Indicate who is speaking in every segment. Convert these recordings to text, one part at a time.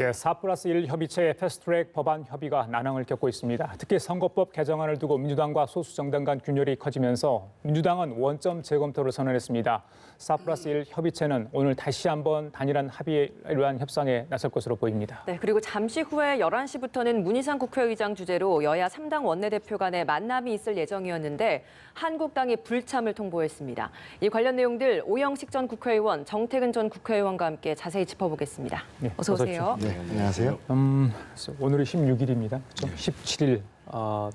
Speaker 1: 예, 4+1 협의체의 패스트트랙 법안 협의가 난항을 겪고 있습니다. 특히 선거법 개정안을 두고 민주당과 소수 정당 간 균열이 커지면서 민주당은 원점 재검토를 선언했습니다. 4+1 협의체는 오늘 다시 한번 단일한 합의를 위한 협상에 나설 것으로 보입니다.
Speaker 2: 네, 그리고 잠시 후에 11시부터는 문희상 국회의장 주재로 여야 3당 원내대표 간의 만남이 있을 예정이었는데 한국당이 불참을 통보했습니다. 이 관련 내용들 오영식 전 국회의원, 정태근 전 국회의원과 함께 자세히 짚어보겠습니다.
Speaker 1: 네,
Speaker 2: 어서 오세요.
Speaker 3: 네, 안녕하세요.
Speaker 1: 오늘이 16일입니다. 17일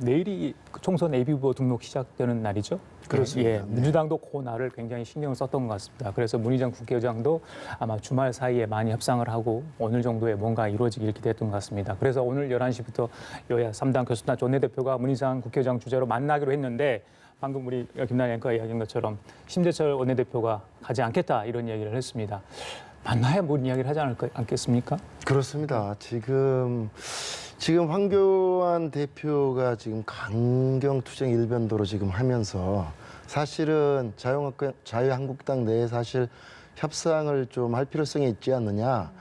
Speaker 1: 내일이 총선 예비후보 등록 시작되는 날이죠.
Speaker 3: 그렇습니다.
Speaker 1: 예, 민주당도 그 날을 굉장히 신경을 썼던 것 같습니다. 그래서 문희상 국회의장도 아마 주말 사이에 많이 협상을 하고 오늘 정도에 뭔가 이루어지길 기대했던 것 같습니다. 그래서 오늘 11시부터 여야 3당 교수단 원내대표가 문희상 국회의장 주재로 만나기로 했는데 방금 우리 김나연 앵커가 이야기한 것처럼 심재철 원내대표가 가지 않겠다 이런 이야기를 했습니다. 만나야 뭔 이야기를 하지 않겠습니까?
Speaker 3: 그렇습니다. 지금 황교안 대표가 지금 강경투쟁 일변도로 지금 하면서 사실은 자유한국당 내에 사실 협상을 좀 할 필요성이 있지 않느냐.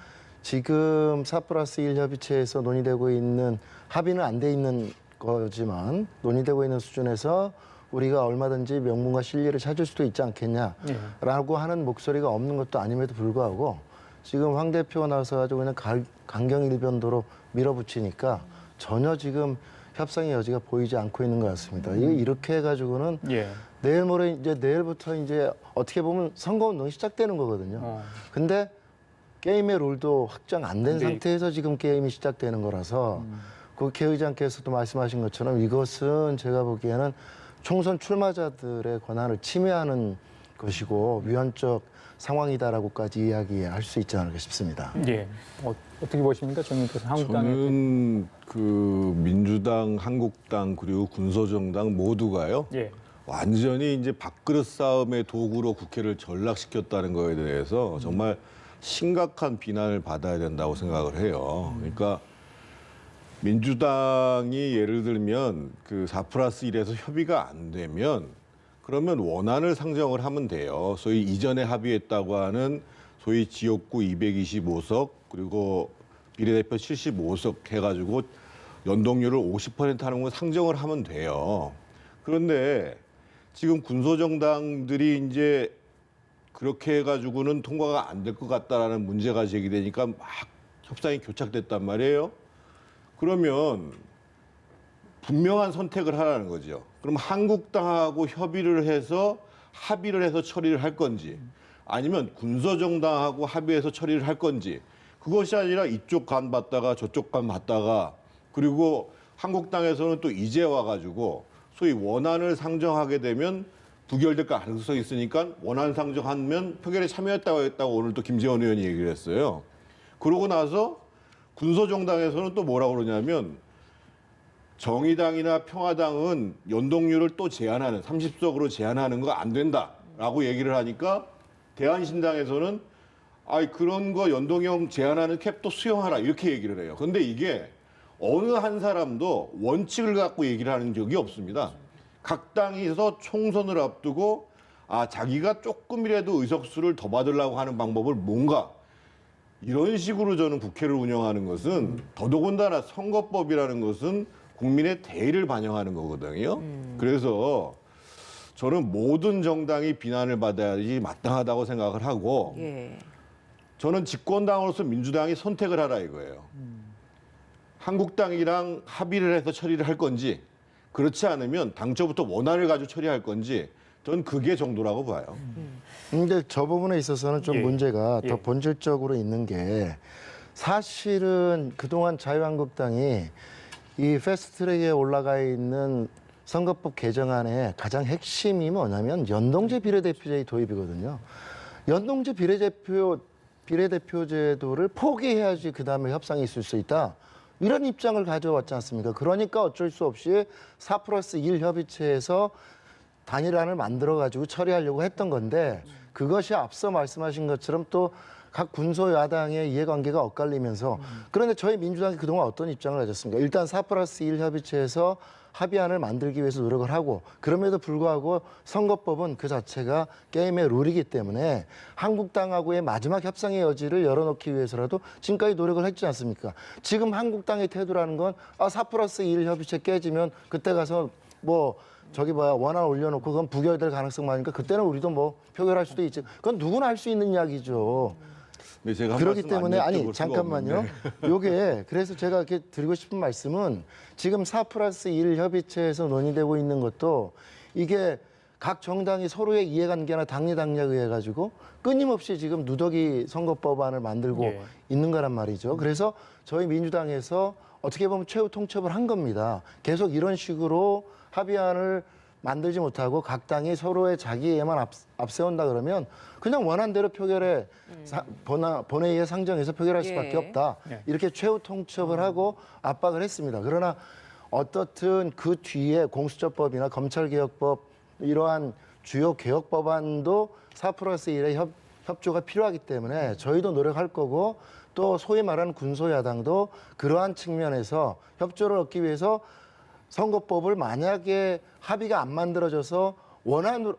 Speaker 3: 지금 4+1 협의체에서 논의되고 있는 합의는 안 돼 있는 거지만 논의되고 있는 수준에서 우리가 얼마든지 명분과 실리를 찾을 수도 있지 않겠냐라고 하는 목소리가 없는 것도 아님에도 불구하고 지금 황 대표가 나와서 가지고 그냥 강경일변도로 밀어붙이니까 전혀 지금 협상의 여지가 보이지 않고 있는 것 같습니다. 이렇게 해가지고는 내일 모레 이제 내일부터 이제 어떻게 보면 선거운동이 시작되는 거거든요. 근데 게임의 룰도 확정 안 된 상태에서 지금 게임이 시작되는 거라서 국회의장께서도 말씀하신 것처럼 이것은 제가 보기에는 총선 출마자들의 권한을 침해하는 것이고 위헌적 상황이다라고까지 이야기할 수 있지 않을까 싶습니다.
Speaker 1: 예. 어떻게 보십니까, 정의께서 한국당의?
Speaker 4: 저는 그 민주당, 한국당 그리고 군소정당 모두가요.
Speaker 1: 예.
Speaker 4: 완전히 이제 밥그릇 싸움의 도구로 국회를 전락시켰다는 거에 대해서 정말 심각한 비난을 받아야 된다고 생각을 해요. 그러니까 민주당이 예를 들면 그 4+1에서 협의가 안 되면 그러면 원안을 상정을 하면 돼요. 소위 이전에 합의했다고 하는 소위 지역구 225석 그리고 비례대표 75석 해가지고 연동률을 50% 하는 걸 상정을 하면 돼요. 그런데 지금 군소정당들이 이제 그렇게 해가지고는 통과가 안 될 것 같다라는 문제가 제기되니까 막 협상이 교착됐단 말이에요. 그러면 분명한 선택을 하라는 거죠. 그럼 한국당하고 협의를 해서 합의를 해서 처리를 할 건지 아니면 군소정당하고 합의해서 처리를 할 건지 그것이 아니라 이쪽 간 봤다가 저쪽 간 봤다가 그리고 한국당에서는 또 이제 와가지고 소위 원안을 상정하게 되면 부결될 가능성이 있으니까 원안 상정하면 표결에 참여했다고 했다고 오늘 또 김재원 의원이 얘기를 했어요. 그러고 나서 군소정당에서는 또 뭐라고 그러냐면 정의당이나 평화당은 연동률을 또 제한하는 30석으로 제한하는 거 안 된다라고 얘기를 하니까 대한신당에서는 그런 거 연동형 제한하는 캡도 수용하라 이렇게 얘기를 해요. 근데 이게 어느 한 사람도 원칙을 갖고 얘기를 하는 적이 없습니다. 각 당에서 총선을 앞두고 자기가 조금이라도 의석수를 더 받으려고 하는 방법을 뭔가 이런 식으로 저는 국회를 운영하는 것은 더더군다나 선거법이라는 것은 국민의 대의를 반영하는 거거든요. 그래서 저는 모든 정당이 비난을 받아야지 마땅하다고 생각을 하고 저는 집권당으로서 민주당이 선택을 하라 이거예요. 한국당이랑 합의를 해서 처리를 할 건지 그렇지 않으면 당초부터 원안을 가지고 처리할 건지 저는 그게 정도라고 봐요.
Speaker 3: 근데 저 부분에 있어서는 좀 문제가 더 본질적으로 있는 게 사실은 그동안 자유한국당이 이 패스트트랙에 올라가 있는 선거법 개정안의 가장 핵심이 뭐냐면 연동제 비례대표제의 도입이거든요. 연동제 비례대표 제도를 포기해야지 그다음에 협상이 있을 수 있다. 이런 입장을 가져왔지 않습니까? 그러니까 어쩔 수 없이 4+1 협의체에서 단일안을 만들어가지고 처리하려고 했던 건데 그것이 앞서 말씀하신 것처럼 또 각 군소 야당의 이해관계가 엇갈리면서 그런데 저희 민주당이 그동안 어떤 입장을 가졌습니까? 일단 4+1 협의체에서 합의안을 만들기 위해서 노력을 하고 그럼에도 불구하고 선거법은 그 자체가 게임의 룰이기 때문에 한국당하고의 마지막 협상의 여지를 열어놓기 위해서라도 지금까지 노력을 했지 않습니까? 지금 한국당의 태도라는 건 4+1 협의체 깨지면 그때 가서 원안 올려놓고 그건 부결될 가능성 많으니까 그때는 우리도 표결할 수도 있지. 그건 누구나 할 수 있는 이야기죠.
Speaker 4: 네, 제가 한
Speaker 3: 그렇기
Speaker 4: 말씀
Speaker 3: 때문에
Speaker 4: 안
Speaker 3: 아니
Speaker 4: 여쭤볼 수가
Speaker 3: 잠깐만요.
Speaker 4: 없는데.
Speaker 3: 요게 그래서 제가 이렇게 드리고 싶은 말씀은 지금 4+1 협의체에서 논의되고 있는 것도 이게 각 정당이 서로의 이해관계나 당리당략에 의해 가지고 끊임없이 지금 누더기 선거법안을 만들고
Speaker 1: 예.
Speaker 3: 있는 거란 말이죠. 그래서 저희 민주당에서 어떻게 보면 최후 통첩을 한 겁니다. 계속 이런 식으로 합의안을 만들지 못하고 각 당이 서로의 자기애만 앞세운다 그러면 그냥 원안대로 표결에 본회의에 상정해서 표결할 수밖에
Speaker 2: 예.
Speaker 3: 없다.
Speaker 1: 네.
Speaker 3: 이렇게 최후 통첩을 하고 압박을 했습니다. 그러나 어떻든 그 뒤에 공수처법이나 검찰개혁법 이러한 주요 개혁 법안도 4+1의 협조가 필요하기 때문에 저희도 노력할 거고 또 소위 말하는 군소야당도 그러한 측면에서 협조를 얻기 위해서 선거법을 만약에 합의가 안 만들어져서 원안으로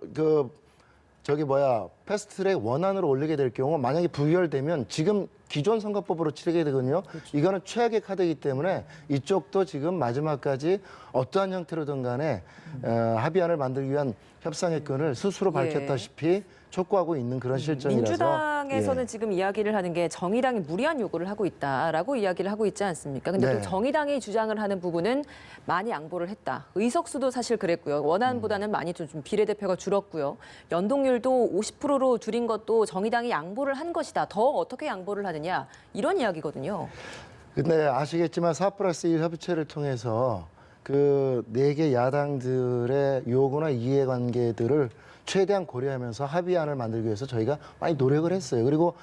Speaker 3: 패스트트랙 원안으로 올리게 될 경우 만약에 부결되면 지금 기존 선거법으로 치르게 되거든요. 이거는 최악의 카드이기 때문에 이쪽도 지금 마지막까지 어떠한 형태로든 간에 합의안을 만들기 위한 협상의 끈을 스스로 밝혔다시피 촉구하고 있는 그런 실정이라서
Speaker 2: 민주당에서는
Speaker 3: 예.
Speaker 2: 지금 이야기를 하는 게 정의당이 무리한 요구를 하고 있다라고 이야기를 하고 있지 않습니까? 근데
Speaker 3: 네.
Speaker 2: 또 정의당이 주장을 하는 부분은 많이 양보를 했다. 의석수도 사실 그랬고요. 원안보다는 많이 좀 비례대표가 줄었고요. 연동률도 50%로 줄인 것도 정의당이 양보를 한 것이다. 더 어떻게 양보를 하느냐 이런 이야기거든요.
Speaker 3: 근데 아시겠지만 4+1 협의체를 통해서 그 4개 야당들의 요구나 이해관계들을 최대한 고려하면서 합의안을 만들기 위해서 저희가 많이 노력을 했어요. 그리고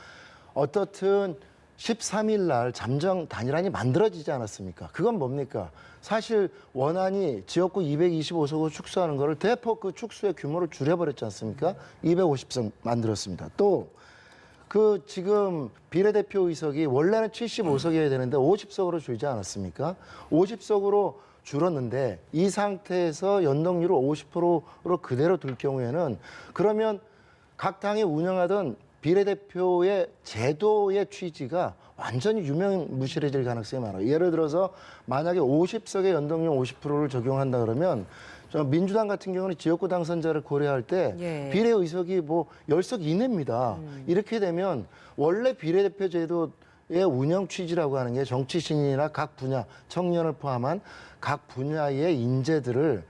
Speaker 3: 어떻든 13일 날 잠정 단일안이 만들어지지 않았습니까? 그건 뭡니까? 사실 원안이 지역구 225석으로 축소하는 거를 대폭 그 축소의 규모를 줄여버렸지 않습니까? 250석 만들었습니다. 또 그 지금 비례대표 의석이 원래는 75석이어야 되는데 50석으로 줄지 않았습니까? 50석으로 줄었는데 이 상태에서 연동률을 50%로 그대로 둘 경우에는 그러면 각 당이 운영하던 비례대표의 제도의 취지가 완전히 유명무실해질 가능성이 많아요. 예를 들어서 만약에 50석의 연동률 50%를 적용한다 그러면 민주당 같은 경우는 지역구 당선자를 고려할 때
Speaker 2: 예.
Speaker 3: 비례 의석이 10석 이내입니다. 이렇게 되면 원래 비례대표 제도의 운영 취지라고 하는 게 정치 신인이나 각 분야, 청년을 포함한 각 분야의 인재들을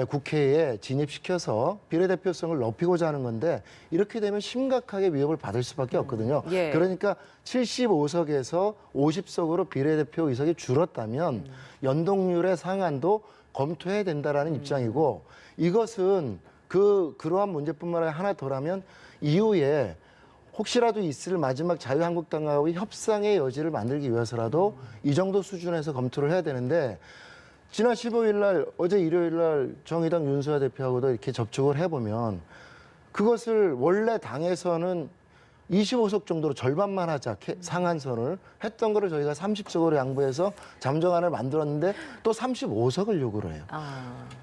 Speaker 3: 국회에 진입시켜서 비례대표성을 높이고자 하는 건데 이렇게 되면 심각하게 위협을 받을 수밖에 없거든요.
Speaker 2: 예.
Speaker 3: 그러니까 75석에서 50석으로 비례대표 의석이 줄었다면 연동률의 상한도 검토해야 된다라는 입장이고 이것은 그러한 문제뿐만 아니라 하나 더라면 이후에 혹시라도 있을 마지막 자유한국당과의 협상의 여지를 만들기 위해서라도 이 정도 수준에서 검토를 해야 되는데 지난 15일 날 어제 일요일 날 정의당 윤수아 대표하고도 이렇게 접촉을 해보면 그것을 원래 당에서는 25석 정도로 절반만 하자 상한선을 했던 거를 저희가 30석으로 양보해서 잠정안을 만들었는데 또 35석을 요구를 해요.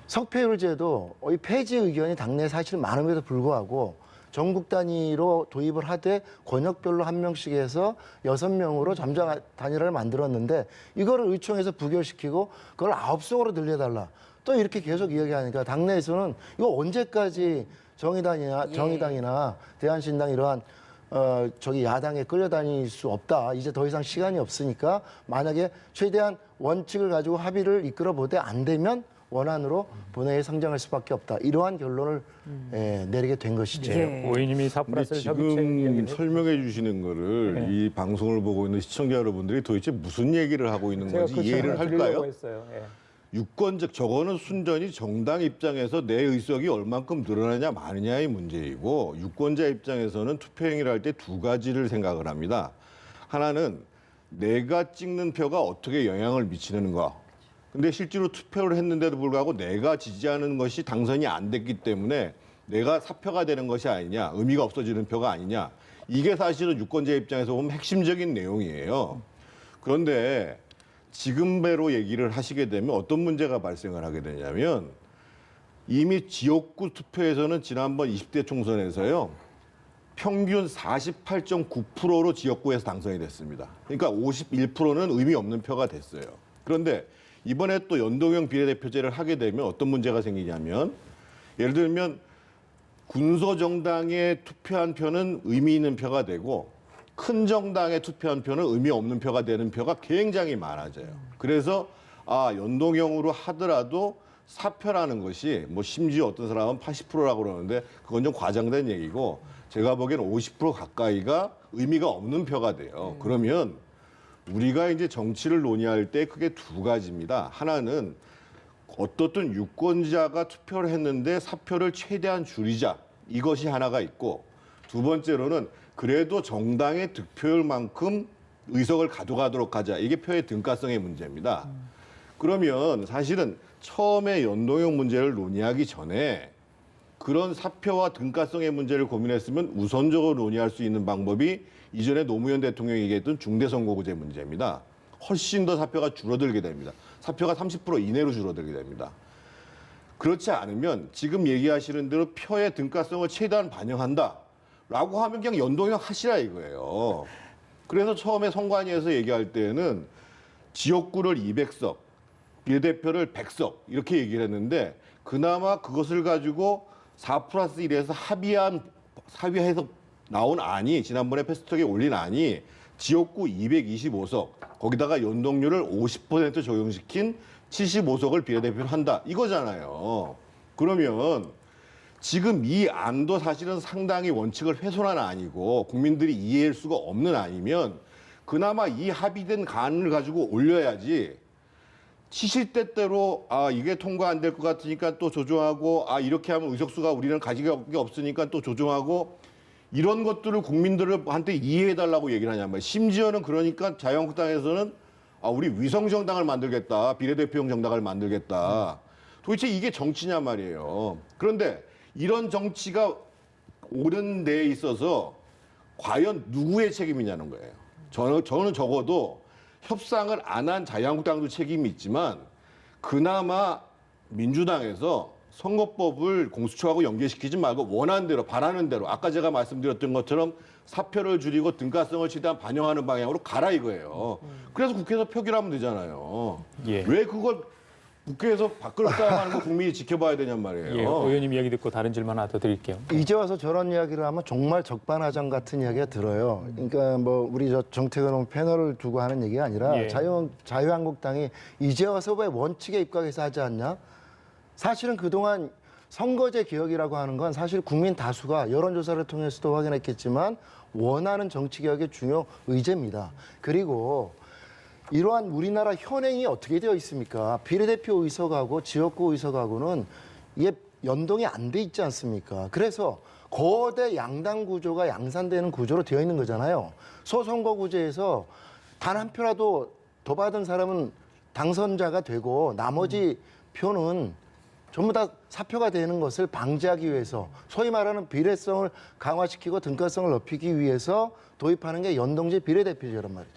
Speaker 3: 석패율제도 이 폐지 의견이 당내에 사실 많음에도 불구하고 전국 단위로 도입을 하되 권역별로 한 명씩 해서 6명으로 잠정 단일화를 만들었는데 이거를 의총에서 부결시키고 그걸 9석으로 늘려달라. 또 이렇게 계속 이야기하니까 당내에서는 이거 언제까지 정의당이나 대한신당 이러한 야당에 끌려다닐 수 없다. 이제 더 이상 시간이 없으니까 만약에 최대한 원칙을 가지고 합의를 이끌어보되 안 되면 원안으로 본회의에 상정할 수밖에 없다. 이러한 결론을 내리게 된 것이죠.
Speaker 2: 예.
Speaker 1: 오이님이
Speaker 4: 근데
Speaker 1: 4+1 협의체
Speaker 4: 지금
Speaker 1: 이야기를
Speaker 4: 설명해 주시는 거를
Speaker 1: 네.
Speaker 4: 이 방송을 보고 있는 시청자 여러분들이 도대체 무슨 얘기를 하고 있는
Speaker 1: 제가
Speaker 4: 건지
Speaker 1: 그
Speaker 4: 이해를
Speaker 1: 질문을 드리려고
Speaker 4: 할까요?
Speaker 1: 했어요. 예.
Speaker 4: 유권적 저거는 순전히 정당 입장에서 내 의석이 얼만큼 늘어나냐 마느냐의 문제이고 유권자 입장에서는 투표 행위를 할 때 두 가지를 생각을 합니다. 하나는 내가 찍는 표가 어떻게 영향을 미치는가. 근데 실제로 투표를 했는데도 불구하고 내가 지지하는 것이 당선이 안 됐기 때문에 내가 사표가 되는 것이 아니냐, 의미가 없어지는 표가 아니냐. 이게 사실은 유권자 입장에서 보면 핵심적인 내용이에요. 그런데 지금배로 얘기를 하시게 되면 어떤 문제가 발생을 하게 되냐면 이미 지역구 투표에서는 지난번 20대 총선에서요. 평균 48.9%로 지역구에서 당선이 됐습니다. 그러니까 51%는 의미 없는 표가 됐어요. 그런데 이번에 또 연동형 비례대표제를 하게 되면 어떤 문제가 생기냐면 예를 들면 군소정당에 투표한 표는 의미 있는 표가 되고 큰 정당에 투표한 표는 의미 없는 표가 되는 표가 굉장히 많아져요. 그래서 연동형으로 하더라도 사표라는 것이 뭐 심지어 어떤 사람은 80%라고 그러는데 그건 좀 과장된 얘기고 제가 보기에는 50% 가까이가 의미가 없는 표가 돼요. 그러면 우리가 이제 정치를 논의할 때 크게 두 가지입니다. 하나는 어떻든 유권자가 투표를 했는데 사표를 최대한 줄이자. 이것이 하나가 있고 두 번째로는 그래도 정당의 득표율만큼 의석을 가져가도록 하자. 이게 표의 등가성의 문제입니다. 그러면 사실은 처음에 연동형 문제를 논의하기 전에 그런 사표와 등가성의 문제를 고민했으면 우선적으로 논의할 수 있는 방법이 이전에 노무현 대통령이 얘기했던 중대선거구제 문제입니다. 훨씬 더 사표가 줄어들게 됩니다. 사표가 30% 이내로 줄어들게 됩니다. 그렇지 않으면 지금 얘기하시는 대로 표의 등가성을 최대한 반영한다라고 하면 그냥 연동형 하시라 이거예요. 그래서 처음에 선관위에서 얘기할 때는 지역구를 200석, 비례대표를 100석 이렇게 얘기를 했는데 그나마 그것을 가지고 4+1에서 합의해서 나온 안이 지난번에 패스트트랙에 올린 안이 지역구 225석 거기다가 연동률을 50% 적용시킨 75석을 비례대표로 한다 이거잖아요. 그러면 지금 이 안도 사실은 상당히 원칙을 훼손한 안이고 국민들이 이해할 수가 없는 안이면 그나마 이 합의된 안을 가지고 올려야지 70대대로 이게 통과 안 될 것 같으니까 또 조정하고 이렇게 하면 의석수가 우리는 가지가 없으니까 또 조정하고 이런 것들을 국민들한테 이해해달라고 얘기를 하냐 말이에요. 심지어는 그러니까 자유한국당에서는 우리 위성정당을 만들겠다. 비례대표용 정당을 만들겠다. 도대체 이게 정치냐 말이에요. 그런데 이런 정치가 옳은 데에 있어서 과연 누구의 책임이냐는 거예요. 저는 적어도 협상을 안 한 자유한국당도 책임이 있지만 그나마 민주당에서 선거법을 공수처하고 연계시키지 말고 원하는 대로 바라는 대로 아까 제가 말씀드렸던 것처럼 사표를 줄이고 등가성을 최대한 반영하는 방향으로 가라 이거예요. 그래서 국회에서 표결하면 되잖아요.
Speaker 1: 예.
Speaker 4: 왜 그걸 국회에서 밖으로 싸움하는 거 국민이 지켜봐야 되냔 말이에요.
Speaker 1: 예, 의원님 이야기 듣고 다른 질문 하나 더 드릴게요.
Speaker 3: 이제 와서 저런 이야기를 하면 정말 적반하장 같은 이야기가 들어요. 그러니까 뭐 우리 저 정태근 패널을 두고 하는 얘기가 아니라
Speaker 1: 예.
Speaker 3: 자유한국당이 이제 와서 왜 원칙에 입각해서 하지 않냐? 사실은 그동안 선거제 개혁이라고 하는 건 사실 국민 다수가 여론조사를 통해서도 확인했겠지만 원하는 정치개혁의 중요 의제입니다. 그리고 이러한 우리나라 현행이 어떻게 되어 있습니까? 비례대표 의석하고 지역구 의석하고는 이게 연동이 안 돼 있지 않습니까? 그래서 거대 양당 구조가 양산되는 구조로 되어 있는 거잖아요. 소선거구제에서 단 한 표라도 더 받은 사람은 당선자가 되고 나머지 표는 전부 다 사표가 되는 것을 방지하기 위해서 소위 말하는 비례성을 강화시키고 등가성을 높이기 위해서 도입하는 게 연동제 비례대표제란 말이죠.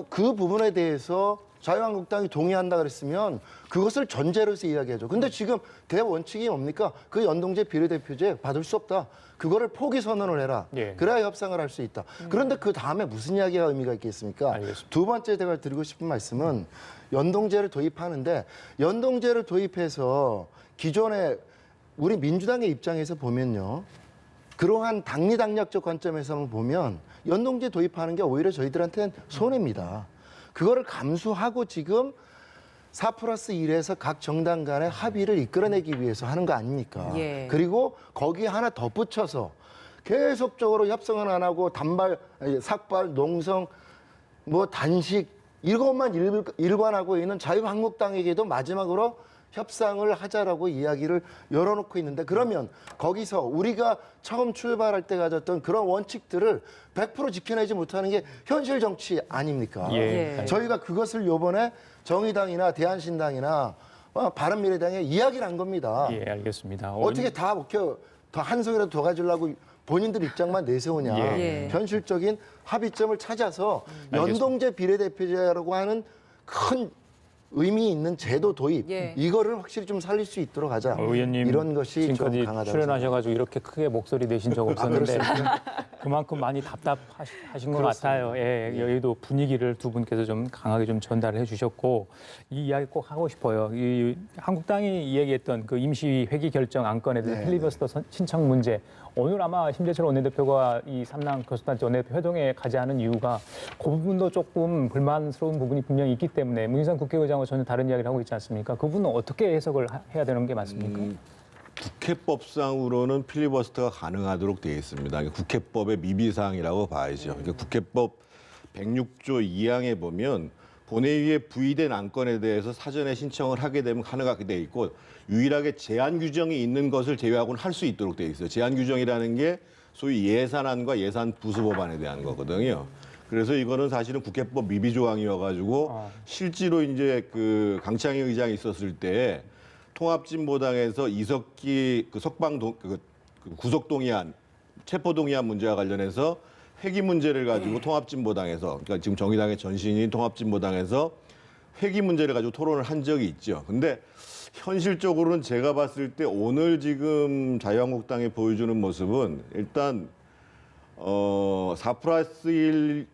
Speaker 3: 그 부분에 대해서 자유한국당이 동의한다 그랬으면 그것을 전제로 해서 이야기하죠. 근데 지금 대원칙이 뭡니까? 그 연동제 비례대표제 받을 수 없다. 그거를 포기 선언을 해라.
Speaker 1: 예.
Speaker 3: 그래야 협상을 할 수 있다. 그런데 그 다음에 무슨 이야기가 의미가 있겠습니까?
Speaker 1: 알겠습니다.
Speaker 3: 두 번째 제가 드리고 싶은 말씀은 연동제를 도입하는데 연동제를 도입해서 기존에 우리 민주당의 입장에서 보면요. 그러한 당리당략적 관점에서만 보면 연동제 도입하는 게 오히려 저희들한테는 손해입니다. 그거를 감수하고 지금 4+1에서 각 정당 간의 합의를 이끌어내기 위해서 하는 거 아닙니까?
Speaker 2: 예.
Speaker 3: 그리고 거기에 하나 덧붙여서 계속적으로 협상은 안 하고 단발, 삭발, 농성, 뭐 단식 이것만 일관하고 있는 자유한국당에게도 마지막으로 협상을 하자라고 이야기를 열어놓고 있는데 그러면 거기서 우리가 처음 출발할 때 가졌던 그런 원칙들을 100% 지켜내지 못하는 게 현실 정치 아닙니까?
Speaker 2: 예.
Speaker 3: 저희가 그것을 요번에 정의당이나 대한신당이나 바른미래당에 이야기를 한 겁니다.
Speaker 1: 예, 알겠습니다.
Speaker 3: 어떻게 다 한 송이라도 더 가지려고 본인들 입장만 내세우냐.
Speaker 2: 예.
Speaker 3: 현실적인 합의점을 찾아서 연동제 비례대표제라고 하는 큰 의미 있는 제도 도입
Speaker 2: 예.
Speaker 3: 이거를 확실히 좀 살릴 수 있도록 하자.
Speaker 1: 의원님
Speaker 3: 이런 것이 좀
Speaker 1: 지금까지
Speaker 3: 강하다고
Speaker 1: 출연하셔가지고 이렇게 크게 목소리 내신 적 없었는데 그만큼 많이 답답하신 것 같아요. 예, 여기도 분위기를 두 분께서 좀 강하게 좀 전달해 주셨고 이 이야기 꼭 하고 싶어요. 이 한국당이 이야기했던 그 임시 회기 결정 안건에 대한
Speaker 3: 네.
Speaker 1: 필리버스터 신청 문제. 오늘 아마 심재철 원내대표가 이 삼당 교수단체 원내대표 회동에 가지 않은 이유가 그 부분도 조금 불만스러운 부분이 분명히 있기 때문에 문희상 국회의장과 전혀 다른 이야기를 하고 있지 않습니까? 그 부분은 어떻게 해석을 해야 되는 게 맞습니까?
Speaker 4: 국회법상으로는 필리버스터가 가능하도록 되어 있습니다. 그러니까 국회법의 미비사항이라고 봐야죠. 그러니까 국회법 106조 2항에 보면 본회의에 부의된 안건에 대해서 사전에 신청을 하게 되면 가능하게 돼 있고 유일하게 제한 규정이 있는 것을 제외하고는 할 수 있도록 돼 있어요. 제한 규정이라는 게 소위 예산안과 예산 부수 법안에 대한 거거든요. 그래서 이거는 사실은 국회법 미비 조항이어가지고 실제로 이제 그 강창희 의장이 있었을 때 통합진보당에서 이석기 그 석방동 그 구속동의안 체포동의안 문제와 관련해서 회기 문제를 가지고 통합진보당에서 그러니까 지금 정의당의 전신인 통합진보당에서 회기 문제를 가지고 토론을 한 적이 있죠. 근데 현실적으로는 제가 봤을 때 오늘 지금 자유한국당이 보여주는 모습은 일단 4+1이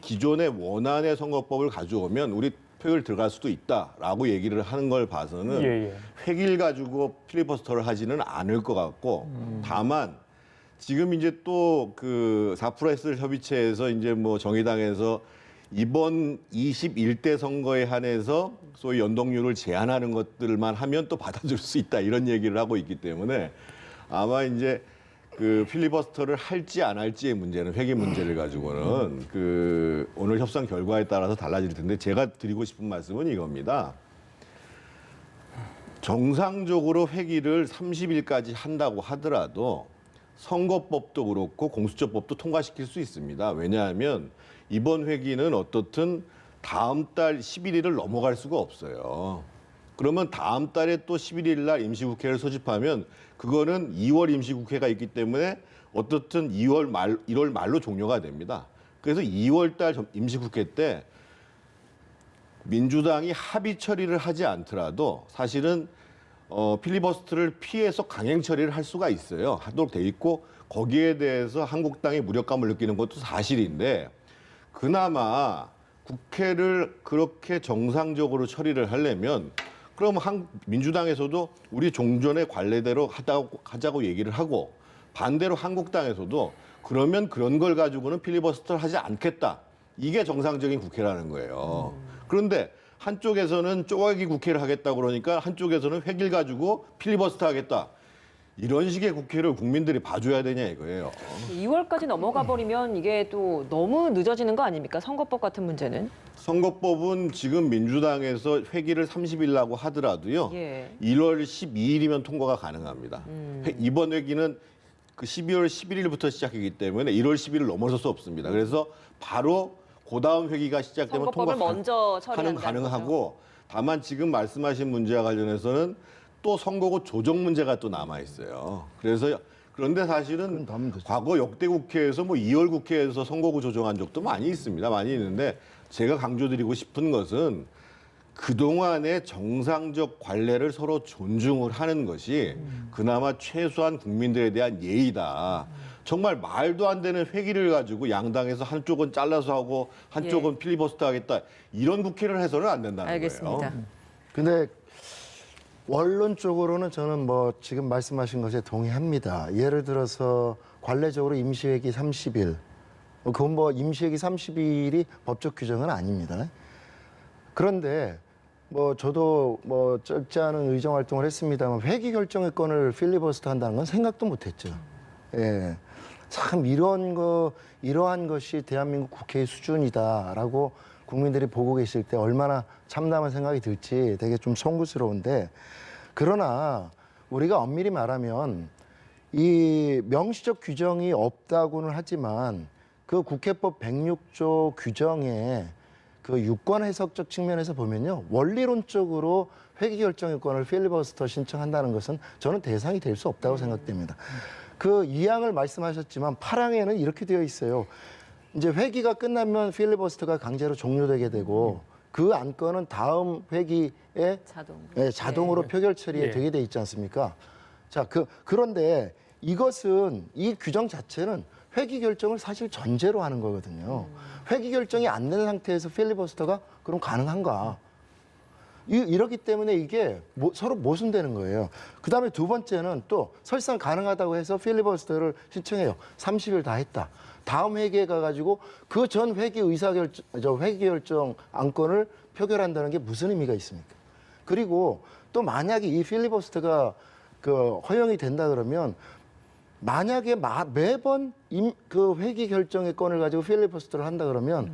Speaker 4: 기존의 원안의 선거법을 가져오면 우리 표결 들어갈 수도 있다라고 얘기를 하는 걸 봐서는
Speaker 1: 예.
Speaker 4: 회기를 가지고 필리버스터를 하지는 않을 것 같고 다만 지금 이제 또 그 4+1 협의체에서 이제 뭐 정의당에서 이번 21대 선거에 한해서 소위 연동률을 제한하는 것들만 하면 또 받아줄 수 있다 이런 얘기를 하고 있기 때문에 아마 이제 그 필리버스터를 할지 안 할지의 문제는 회기 문제를 가지고는 그 오늘 협상 결과에 따라서 달라질 텐데 제가 드리고 싶은 말씀은 이겁니다. 정상적으로 회기를 30일까지 한다고 하더라도 선거법도 그렇고 공수처법도 통과시킬 수 있습니다. 왜냐하면 이번 회기는 어떻든 다음 달 11일을 넘어갈 수가 없어요. 그러면 다음 달에 또 11일 날 임시국회를 소집하면 그거는 2월 임시국회가 있기 때문에 어떻든 1월 말로 종료가 됩니다. 그래서 2월 달 임시국회 때 민주당이 합의 처리를 하지 않더라도 사실은 필리버스터를 피해서 강행 처리를 할 수가 있어요. 하도록 돼 있고 거기에 대해서 한국당이 무력감을 느끼는 것도 사실인데 그나마 국회를 그렇게 정상적으로 처리를 하려면 그럼 민주당에서도 우리 종전의 관례대로 하자고 얘기를 하고 반대로 한국당에서도 그러면 그런 걸 가지고는 필리버스터를 하지 않겠다. 이게 정상적인 국회라는 거예요. 그런데 한쪽에서는 쪼개기 국회를 하겠다고 그러니까 한쪽에서는 회기를 가지고 필리버스터 하겠다. 이런 식의 국회를 국민들이 봐줘야 되냐 이거예요.
Speaker 2: 2월까지 넘어가 버리면 이게 또 너무 늦어지는 거 아닙니까? 선거법 같은 문제는.
Speaker 4: 선거법은 지금 민주당에서 회기를 30일 하고 하더라도요.
Speaker 2: 예.
Speaker 4: 1월 12일이면 통과가 가능합니다. 이번 회기는 그 12월 11일부터 시작이기 때문에 1월 10일을 넘어설 수 없습니다. 그래서 바로 그 다음 회기가 시작되면
Speaker 2: 선거법을 먼저 처리한다는
Speaker 4: 가능하고 다만 지금 말씀하신 문제와 관련해서는 또 선거구 조정 문제가 또 남아 있어요. 그래서 그런데 사실은 과거 역대 국회에서 뭐 2월 국회에서 선거구 조정한 적도 많이 있습니다. 많이 있는데 제가 강조드리고 싶은 것은 그동안의 정상적 관례를 서로 존중을 하는 것이 그나마 최소한 국민들에 대한 예의다. 정말 말도 안 되는 회기를 가지고 양당에서 한쪽은 잘라서 하고 한쪽은 필리버스터 하겠다. 이런 국회를 해서는 안 된다는
Speaker 2: 알겠습니다.
Speaker 4: 거예요.
Speaker 3: 근데 원론적으로는 저는 뭐 지금 말씀하신 것에 동의합니다. 예를 들어서 관례적으로 임시회기 30일, 그건 뭐 임시회기 30일이 법적 규정은 아닙니다. 그런데 뭐 저도 뭐 짧지 않은 의정 활동을 했습니다만 회기 결정의 건을 필리버스터 한다는 건 생각도 못했죠. 예, 참 이러한 것이 대한민국 국회의 수준이다라고 국민들이 보고 계실 때 얼마나 참담한 생각이 들지 되게 좀 송구스러운데 그러나 우리가 엄밀히 말하면 이 명시적 규정이 없다고는 하지만 그 국회법 106조 규정에 그 유권 해석적 측면에서 보면요 원리론적으로 회기 결정의 권을 필리버스터 신청한다는 것은 저는 대상이 될 수 없다고 생각됩니다. 그 2항을 말씀하셨지만 8항에는 이렇게 되어 있어요. 이제 회기가 끝나면 필리버스터가 강제로 종료되게 되고 그 안건은 다음 회기에 자동으로 표결 처리에 되게 돼 있지 않습니까? 자, 그런데 이것은 이 규정 자체는 회기 결정을 사실 전제로 하는 거거든요. 회기 결정이 안 된 상태에서 필리버스터가 그럼 가능한가? 이렇기 때문에 이게 서로 모순되는 거예요. 그다음에 두 번째는 또 설상 가능하다고 해서 필리버스터를 신청해요. 30일 다 했다. 다음 회기에 가가지고 그 전 회기 회기 결정 안건을 표결한다는 게 무슨 의미가 있습니까? 그리고 또 만약에 이 필리버스터가 허용이 된다 그러면 만약에 매번 그 회기 결정의 건을 가지고 필리버스터를 한다 그러면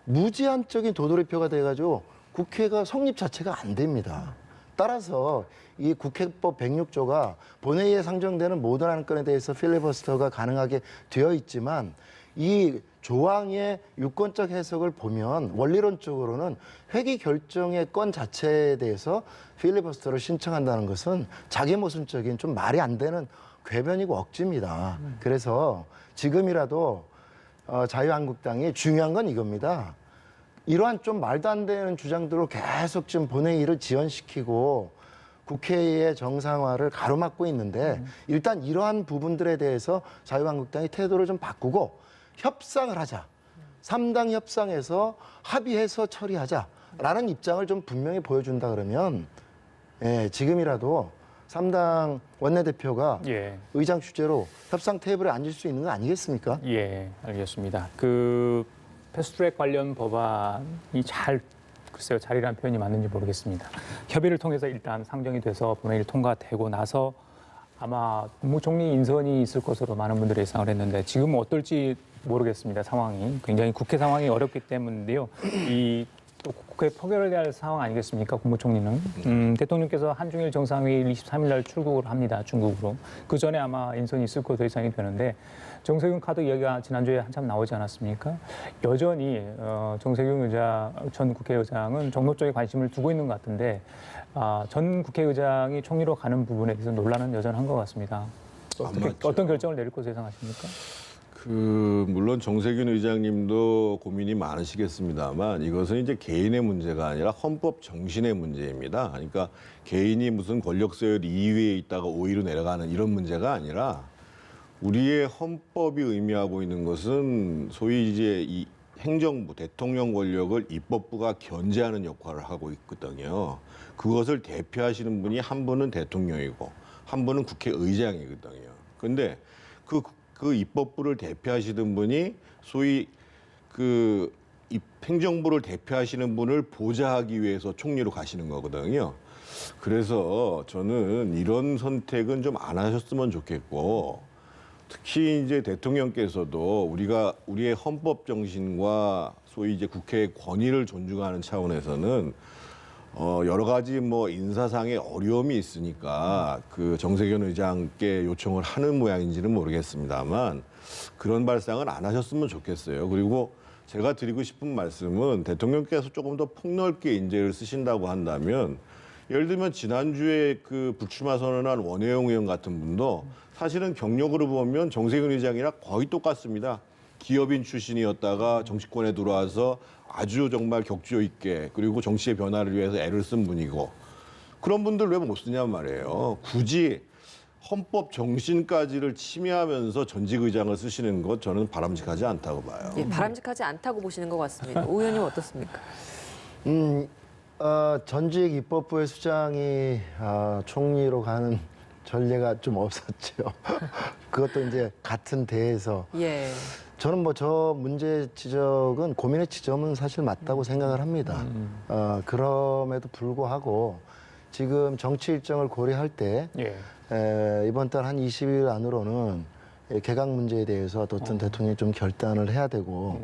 Speaker 3: 무제한적인 도돌이표가 돼가지고 국회가 성립 자체가 안 됩니다. 따라서 이 국회법 106조가 본회의에 상정되는 모든 안건에 대해서 필리버스터가 가능하게 되어 있지만 이 조항의 유권적 해석을 보면 원리론적으로는 회기 결정의 건 자체에 대해서 필리버스터를 신청한다는 것은 자기 모순적인 좀 말이 안 되는 궤변이고 억지입니다. 그래서 지금이라도 자유한국당이 중요한 건 이겁니다. 이러한 좀 말도 안 되는 주장들로 계속 지금 본회의를 지연시키고 국회의 정상화를 가로막고 있는데 일단 이러한 부분들에 대해서 자유한국당이 태도를 좀 바꾸고 협상을 하자. 3당 협상에서 합의해서 처리하자라는 입장을 좀 분명히 보여준다 그러면 지금이라도 3당 원내대표가 의장 주재로 협상 테이블에 앉을 수 있는 거 아니겠습니까?
Speaker 1: 예, 알겠습니다. 패스트트랙 관련 법안이 글쎄요, 잘이라는 표현이 맞는지 모르겠습니다. 협의를 통해서 일단 상정이 돼서 본회의를 통과되고 나서 아마 국무총리 인선이 있을 것으로 많은 분들이 예상을 했는데 지금은 어떨지 모르겠습니다. 상황이 굉장히 국회 상황이 어렵기 때문인데요. 또 국회 포결을 할 상황 아니겠습니까? 국무총리는 대통령께서 한중일 정상회의 23일 날 출국을 합니다. 중국으로. 그 전에 아마 인선이 있을 것으로 예상이 되는데 정세균 카드 이야기가 지난주에 한참 나오지 않았습니까? 여전히 정세균 전 국회의장은 정로 쪽에 관심을 두고 있는 것 같은데 전 국회의장이 총리로 가는 부분에 대해서 논란은 여전한 것 같습니다. 어떤 결정을 내릴 것으로 예상하십니까?
Speaker 4: 물론 정세균 의장님도 고민이 많으시겠습니다만 이것은 이제 개인의 문제가 아니라 헌법 정신의 문제입니다. 그러니까 개인이 무슨 권력 서열 2위에 있다가 5위로 내려가는 이런 문제가 아니라 우리의 헌법이 의미하고 있는 것은 소위 이제 이 행정부, 대통령 권력을 입법부가 견제하는 역할을 하고 있거든요. 그것을 대표하시는 분이 한 분은 대통령이고 한 분은 국회의장이거든요. 그런데 그 입법부를 대표하시는 분이 소위 행정부를 대표하시는 분을 보좌하기 위해서 총리로 가시는 거거든요. 그래서 저는 이런 선택은 좀 안 하셨으면 좋겠고 특히 이제 대통령께서도 우리의 헌법 정신과 소위 이제 국회의 권위를 존중하는 차원에서는 여러 가지 인사상의 어려움이 있으니까 정세균 의장께 요청을 하는 모양인지는 모르겠습니다만 그런 발상을 안 하셨으면 좋겠어요. 그리고 제가 드리고 싶은 말씀은 대통령께서 조금 더 폭넓게 인재를 쓰신다고 한다면 예를 들면 지난주에 불출마 선언한 원혜영 의원 같은 분도 사실은 경력으로 보면 정세균 의장이랑 거의 똑같습니다. 기업인 출신이었다가 정치권에 들어와서 아주 정말 격조 있게 그리고 정치의 변화를 위해서 애를 쓴 분이고 그런 분들 왜 못 쓰냔 말이에요. 굳이 헌법 정신까지를 침해하면서 전직 의장을 쓰시는 것 저는 바람직하지 않다고 봐요.
Speaker 2: 예, 바람직하지 않다고 보시는 것 같습니다. 오 의원님 어떻습니까?
Speaker 3: 전직 입법부의 수장이 총리로 가는 전례가 좀 없었죠. 그것도 이제 같은 대에서.
Speaker 2: 예.
Speaker 3: 저는 저 문제 지적은 고민의 지점은 사실 맞다고 생각을 합니다. 그럼에도 불구하고 지금 정치 일정을 고려할 때 이번 달 한 20일 안으로는 개각 문제에 대해서 어떤 대통령이 좀 결단을 해야 되고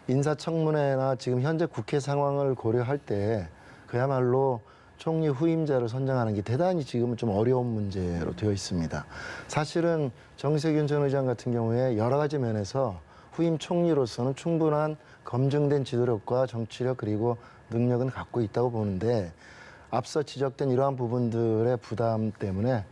Speaker 3: 인사청문회나 지금 현재 국회 상황을 고려할 때 그야말로 총리 후임자를 선정하는 게 대단히 지금은 좀 어려운 문제로 되어 있습니다. 사실은 정세균 전 의장 같은 경우에 여러 가지 면에서 후임 총리로서는 충분한 검증된 지도력과 정치력 그리고 능력은 갖고 있다고 보는데 앞서 지적된 이러한 부분들의 부담 때문에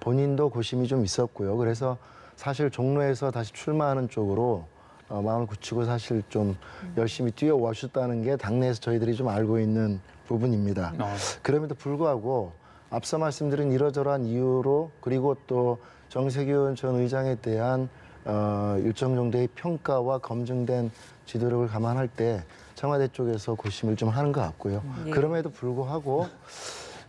Speaker 3: 본인도 고심이 좀 있었고요. 그래서 사실 종로에서 다시 출마하는 쪽으로 마음을 굳히고 사실 좀 열심히 뛰어와셨다는 게 당내에서 저희들이 좀 알고 있는 부분입니다. 그럼에도 불구하고 앞서 말씀드린 이러저러한 이유로 그리고 또 정세균 전 의장에 대한 일정 정도의 평가와 검증된 지도력을 감안할 때 청와대 쪽에서 고심을 좀 하는 것 같고요.
Speaker 2: 예.
Speaker 3: 그럼에도 불구하고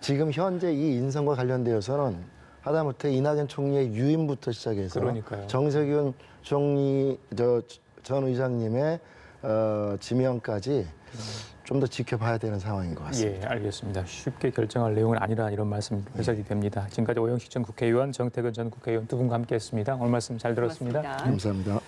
Speaker 3: 지금 현재 이 인선과 관련되어서는 하다못해 이낙연 총리의 유임부터 시작해서
Speaker 1: 그러니까요.
Speaker 3: 정세균 전 의장님의 지명까지 좀 더 지켜봐야 되는 상황인 것 같습니다.
Speaker 1: 예, 알겠습니다. 쉽게 결정할 내용은 아니라 이런 말씀 해석이 됩니다. 지금까지 오영식 전 국회의원, 정태근 전 국회의원 두 분과 함께했습니다. 오늘 말씀 잘 들었습니다.
Speaker 2: 고맙습니다.
Speaker 3: 감사합니다.